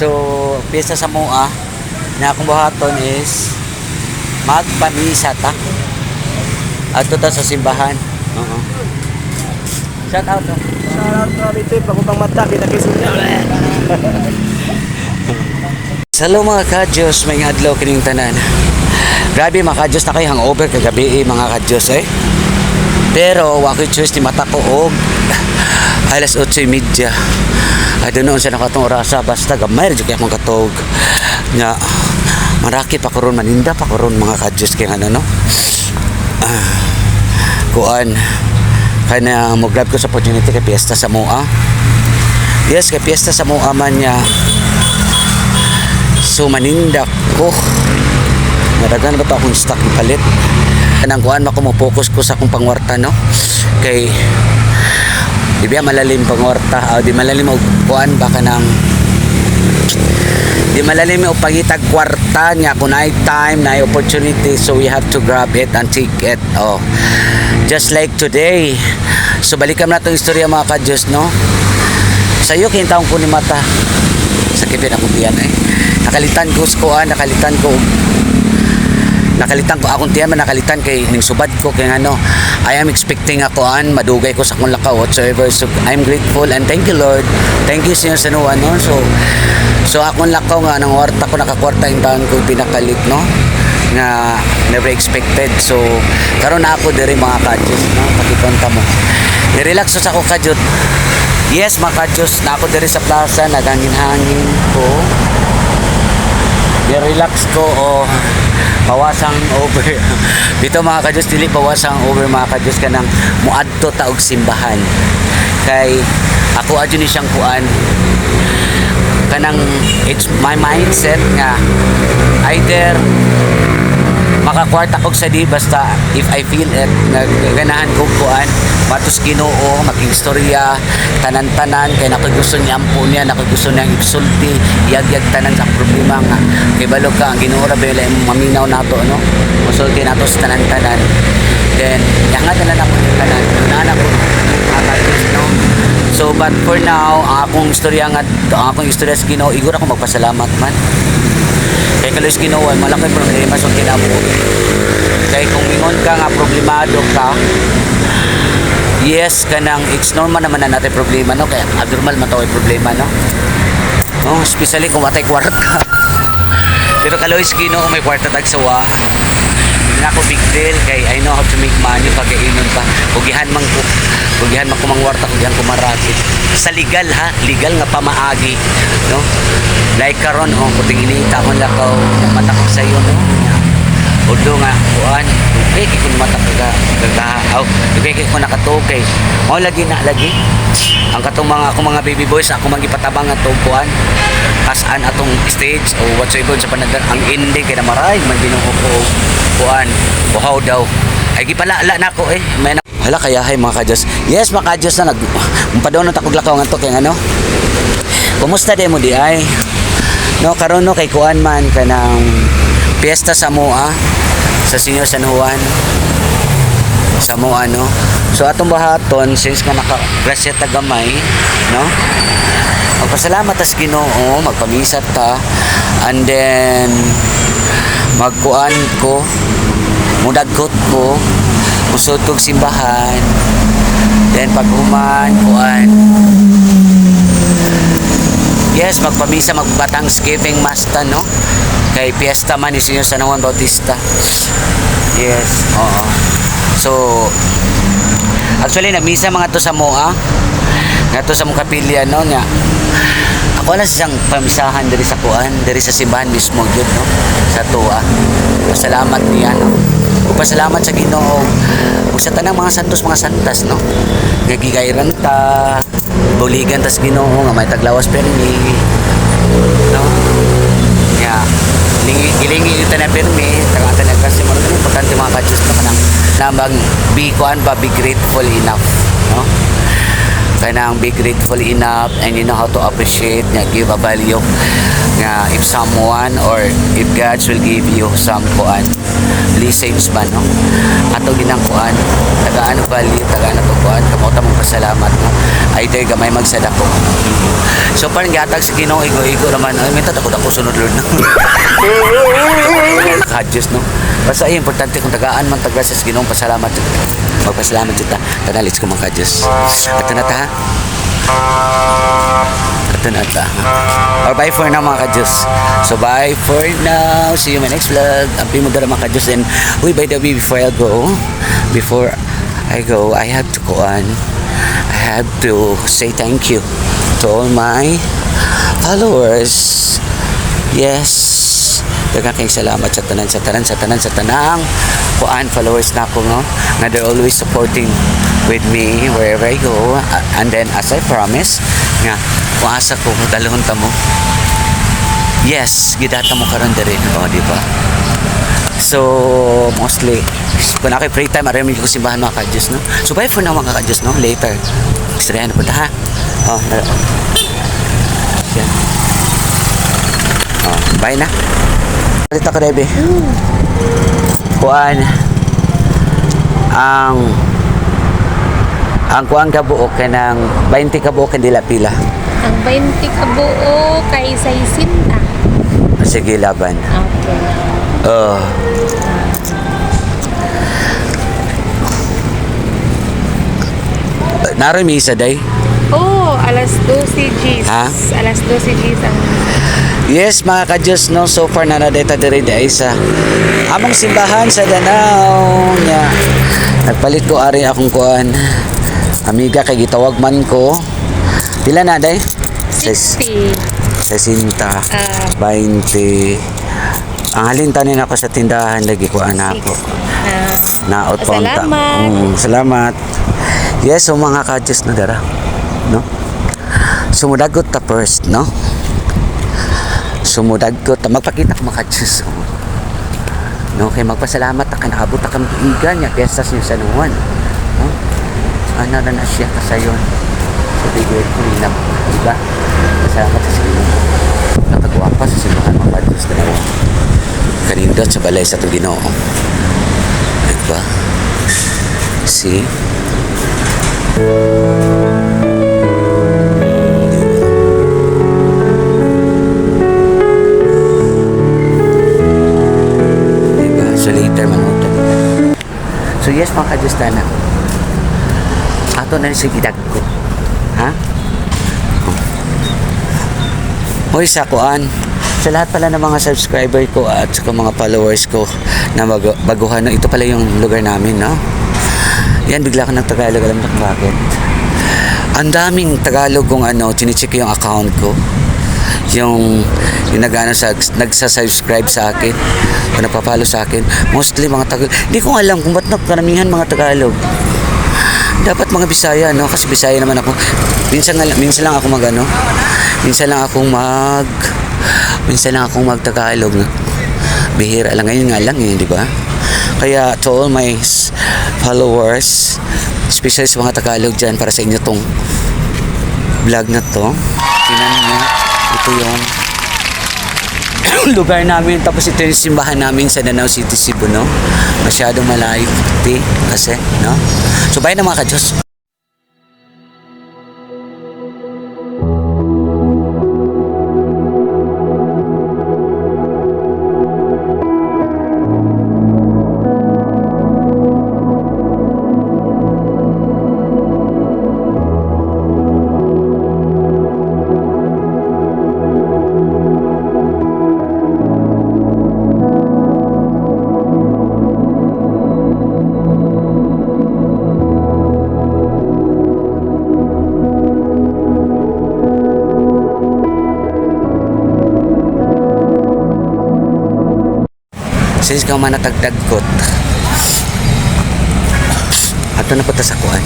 So, piyesta sa mua na akong buhaton is magpamisa ta. Ato ta sa simbahan. Oo. Shout out. Shout out kami tip, ako pang mata, pinakisod niya. Hello mga kadyos, may adlaw kining tanan. Grabe mga kadyos, na kayo hangover kagabi mga kadyos eh. Pero wa ko choice ni mata ko og alas 8:30. I don't know sa nakatong orasa, basta gamay ra kay akong katog. Nga maraki pa karon, maninda pa karon mga kadyos kay ano no. Kuan kana mo grab ko sa opportunity kay piyesta sa mua. Yes, kay piyesta sa mua man niya. So manindak ko. Nadagan ba ta akong stock palit. Kanang kuan ba ko mo focus ko sa akong pangwarta no. Kay di ba malalim pangwarta, di malalim og kuan ba kanang di malalim og pangitag kwarta nya kun ay time na opportunity, so we have to grab it and take it. Oh. Just like today. So balikan na tong istorya mga kadyos no. Sayo kintaon ko ni mata. Sakit din akong tiyan eh. Nakalitan ko akong tiyan, nakalitan kay ning subad ko kay ano, I am expecting ako madugay ko sa akong lakaw whatsoever. So I'm grateful and thank you Lord, thank you Señor sa nuwan no. So akong lakaw nga nang warta ko, nakakwarta yung taon ko pinakalit no, nga never expected. So karon na ako diri mga kadyos no, pakikonta mo i-relax sa ako kadyot. Yes mga kadyos, na ako diri sa plaza, nagangin-hangin ko, i-relax ko o pawasang over. Dito mga kadyos, dili pawasang over mga kadyos kanang muadto ta og simbahan. Kay ako adyo ni siyang kuan kanang it's my mindset nga either makakwarta kog sa di basta if I feel it ganahan kog kuan matus Ginoo makigstorya tanan-tanan kay nakagusto niya ampo niya, nakagusto niya isulti yag-yag tanan sa problema nga kay balog ka ang Ginoo ra bela maminaw nato no, musulti nato sa tanan-tanan. Then yanga tanan ako tanan nana ko akalis no. So but for now ang akong istorya sa Ginoo, igor ako magpasalamat man kay kalos Ginoo malaki problema sa kinabuhi. Kay kung ingon ka nga problemado ka, yes kanang it's normal naman na natin problema no, kaya abnormal mataway problema no. Oh, especially kung watay kwarta. Pero kalos Ginoo may kwarta tag sawa. Hindi na ako big deal kay I know how to make money pagkainon pa. Kugihan man ko mangwarta, kugihan ko marakit. Sa legal ha, legal nga pamaagi no. Like karon oh, kuting iniita ko lakaw, mata ko sa iyo no. Udo nga kuan, okay ko mata aw, okay ko nakatugay. Mao lagi ang katong mga baby boys ako magipatabang atong kuan as-an atong stage o whatsoever sa panagan ang ending kay na maray man Ginoo ko kuan buhaw daw ay gipalala nako eh may hala kaya hay mga kadyos. Yes mga kadyos na nagpadaw na takog lakaw ngadto kay ano. Kumusta di mo di ay no karon no kay kuan man kanang piyesta sa mua sa Señor San Juan sa mua no. So atong bahaton since nga naka-grasya ta gamay no, magpasalamat ta sa Ginoo, magpamisa ta and then magkuan ko, mudagkot ko, musod kog simbahan, then paghuman kuan, yes magpamisa, magpa-Thanksgiving mass ta no, kay piyesta man ni Señor San Juan Bautista. Yes, oo. So actually nagmisa mga to sa mua nga to sa mong kapilya no nga ako na siyang pamisahan diri sa kuan, diri sa simbahan mismo gyud no, sa tuwa. Salamat niya no, pasalamat sa Ginoo ug sa tanang mga santos mga santas no, nga gigayran ta, buligan ta sa Ginoo nga may taglawas permi no, nga gilingi ito na permi tagata na kasi mo importante mga kadyos no, kanang nambang be grateful enough no, kanang be grateful enough and you know how to appreciate nga give a value nga if someone or if God will give you some kuan blessings ba no ato ginang kuan tagaan bali tagaan ato kuan kamo ta mong pasalamat no either gamay magsadako so parang gatag sa Ginoo igo naman ay minta ako sunod Lord no kadjus no basta ay importante kung tagaan man taga sa Ginoo pasalamat magpasalamat kita tanalis ko mga kadjus ato na ta ito na ata. Or bye for now mga ka-Diyos. So bye for now. See you in my next vlog. Ampi mo dara mga ka-Diyos. And uy, by the way, before I go, I have to go on. I have to say thank you to all my followers. Yes. Daghang kay salamat sa tanang kuan followers na ako no. Na they're always supporting with me wherever I go. And then as I promise nga kung asa ko dalhon ta mo. Yes, gidata mo karon diri no, di ba? So mostly kung ako free time aram ko simbahan mga ka-Diyos no. So bye for now mga ka-Diyos no. Later. Sirayan po ta ha. Yan. Bye na. Dito ka, Debbie. Kuan ang kuan kabuok kanang 20 kabuok kan dila pila. Ang 20 kabuo kay 60. Sige laban. Okay. Naroy misa day. Oh, alas 12 Gs. Ha? Alas 12 Gs ang Yes, mga ka-Diyos, no, so far na nadeta diri sa among simbahan sa Danao nya. Nagpalit ko ari akong kuan. Amiga kay gitawag man ko. Pila na day? 60. 60. 20. Ang halintanin ako sa tindahan lagi ko ako. Naot pa Salamat. Salamat. Yes, so mga ka-Diyos na dara, no? Sumudagot ta first, no? Sumudagot ta magpakita ko mga ka-Diyos. No, kay magpasalamat ta kan abot ta kan iga niya kesa sa Nuwan. No? Ana na siya kasayon. So bigay ko nila, diba? Pasalamat sa Ginoo. Nakagwapa sa simbahan mga ka-Diyos na ito. Kanindot sa balay sa itong Ginoo. Diba? See? Diba? So later manuto. So yes mga ka-Diyos na ato na si gidag ko. Ha? Hoy sa kuan. Sa lahat pala ng mga subscriber ko at sa mga followers ko na baguhan, ito pala yung lugar namin, no? Yan, bigla ko ng Tagalog, alam mo kung bakit. Ang daming Tagalog kung tinicheck yung account ko. Yung nagsasubscribe sa akin, o napapalo sa akin. Mostly mga Tagalog. Hindi ko alam kung ba't karamihan mga Tagalog. Dapat mga Bisaya, no? Kasi Bisaya naman ako. Minsan lang ako mag-Tagalog. Bihira lang ngayon nga lang di ba? Kaya to all my followers, especially sa mga Tagalog dyan, para sa inyo tong vlog na to. Tingnan nyo, ito yung lugar namin, tapos ito yung simbahan namin sa Danao City, Cebu, no? Masyadong malayo kasi, no? So bye na mga ka-Diyos. Since ka man natagdagkot ato na po ta sa kuan.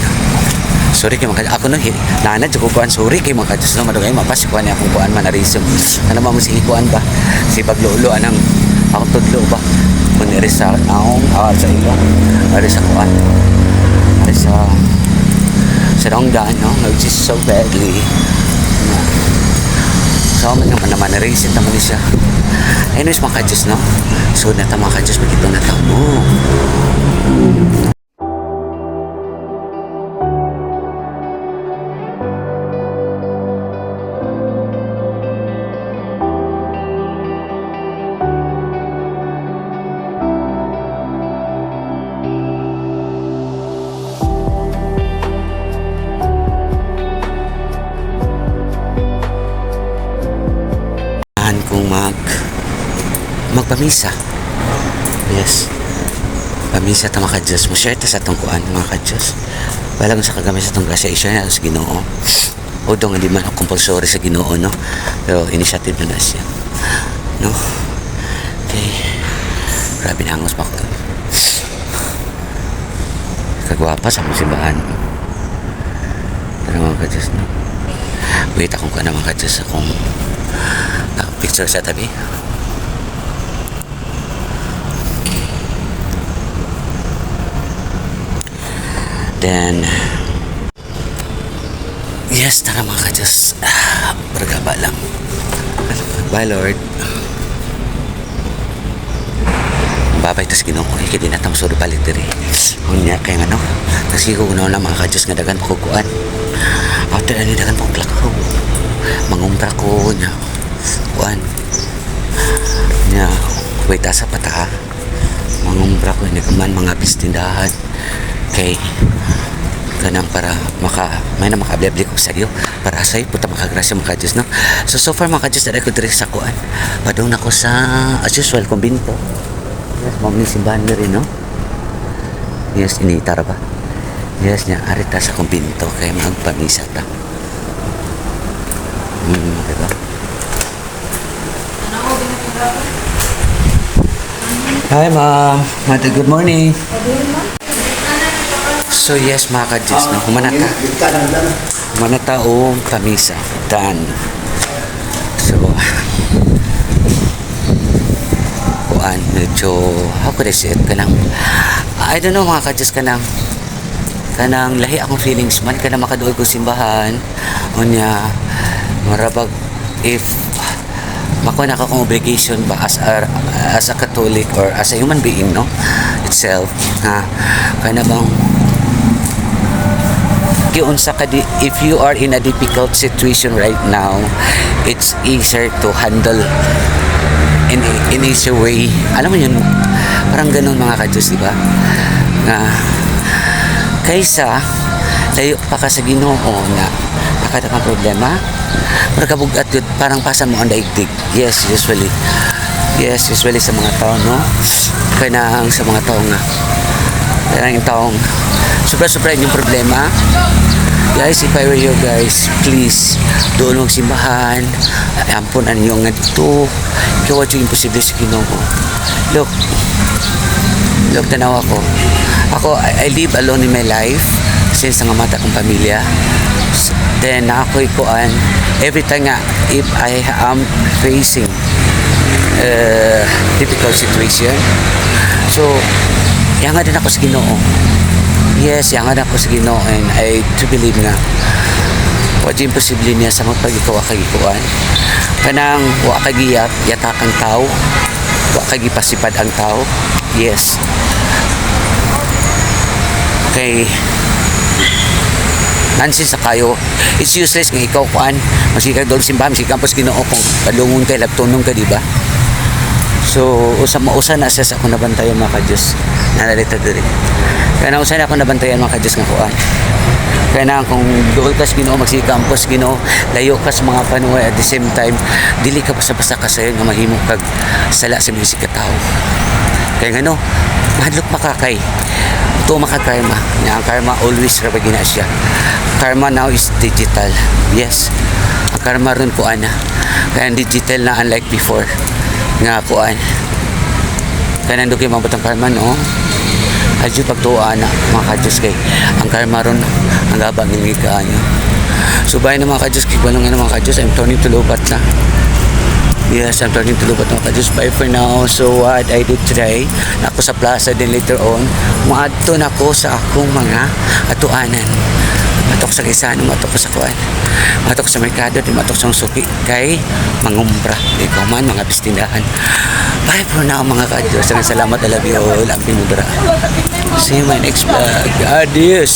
Sorry kay mga ako no nanad ko kuan, sorry kay mga Diyos no madugay mapasi kuan akong kuan manarisim. Ano mo si kuan ba? Si paglulo anang akong tudlo ba? Kun iri sa aong sa ilo. Ari sa kuan. Ari sa donggan no, which is so badly. So man naman na-reset naman ni siya. Anyways mga ka-Diyos, no? So na ta mga ka-Diyos, magkita na ta mo. Kung magpamisa. Yes. Pamisa ta mga ka-Diyos. Mo-share ta sa itong kuan mga ka-Diyos. Walang sa kagamit sa itong grasya. I-share na sa Ginoo. Although hindi man compulsory sa Ginoo, no? Pero initiative na siya. No? Okay. Grabe na hangos pa ko. Kagwapa sa musibahan. Pero mga ka-Diyos, no? Wait akong kuan mga ka-Diyos. Akong picture sa tabi. Then yes, tara mga ka-Diyos. Bergaba lang. Bye Lord. Babay tas Ginoo. Iki din natang suri palit diri. Unya kay ano? Kasi ko na mga ka-Diyos nga dagan pakukuan. After ani dagan paklakaw. Mangumpra ko nya. Kuan nya wait asa pata mangumpra ko ni kaman mga bistindahan kay kanang para may na makaabli ko sa iyo para sa iyo puta makagrasya mga ka-Diyos, no? So far mga ka-Diyos dali ko diri sa kuan padung na ko sa as usual kumbinto. Yes, mami simbahan na rin, no? Yes, initar ba? Yes, nya arita sa kumbinto kay magpamisa ta. Diba? Hi ma'am, Mother, good morning. So yes mga ka-Diyos, no? Humanata o kamisa. Done. So kuan, medyo how could I say it? Kanang I don't know mga ka-Diyos, kanang lahi akong feelings man kanang makaduol ko simbahan unya marabag if makuha na akong obligation ba as a Catholic or as a human being, no? Itself, ha? Kaya na bang if you are in a difficult situation right now, it's easier to handle in easier way. Alam mo yun, parang ganun mga ka-Diyos, di ba? Kaysa layo pa ka sa Ginoo na nakadakang problema, magkabugat yun, parang pasan mo ang daigdig. Yes, usually sa mga tao, no? Kaya sa mga tao nga kaya yung taong sobra yung problema. Guys, if I were you guys, please doon mong simbahan, ampunan nyo nga dito kaya yung imposible sa Ginoo. Look, tanaw ako I live alone in my life since nangamata kong pamilya. Then ako'y kuan every time nga if I am facing difficult situation, so yanga din ako sa Ginoo. Yes, yanga din ako sa Ginoo, and I to believe nga wala imposible niya sa mga pag-ikaw kagikuan kanang wa kagiyat yatakang tao, wa kagipasipad ang tao. Yes, okay, nansin sa kayo, it's useless nga ikaw kuan masikag doon simbahan, masikag po sa Ginoo kung palungon kay labtunong ka, di ba? So usa na siya sa akong nabantayan mga ka-Diyos na narita diri. Kaya na usa na akong nabantayan mga ka-Diyos nga kuan. Kaya na kung dool ka sa Ginoo, magsikag po sa Ginoo, layo ka sa mga panuway, at the same time dili ka basta-basta kasayon nga mahimo kag sala sa music ka tao. Kaya ngano, mahadlok makakay ito makakarma. Ang karma always rabagina siya. Karma now is digital. Yes, ang karma ron kuan na kaya digital na unlike before nga kuan kaya nandun kayo mabutang karma, no? Adyo pagtuaan na mga ka-Diyos kay ang karma ron ang gabang iligaan nyo. So bahay na mga ka-Diyos, kigbalong nga mga ka-Diyos, I'm turning to lubat na. Yes, I'm turning to lubat mga ka-Diyos. Bye for now. So what I did today, na ako sa plaza, then later on maadto na ako sa akong mga atuanan. Matok sa Gisano, matok ko sa kuan. Matok sa merkado, di matok sa suki kay mangumbra. Di ko man mga bistindahan. Bye for now mga ka-Diyos. Salamat, I love you all. Ang pinudra. See you in my next vlog. Adios.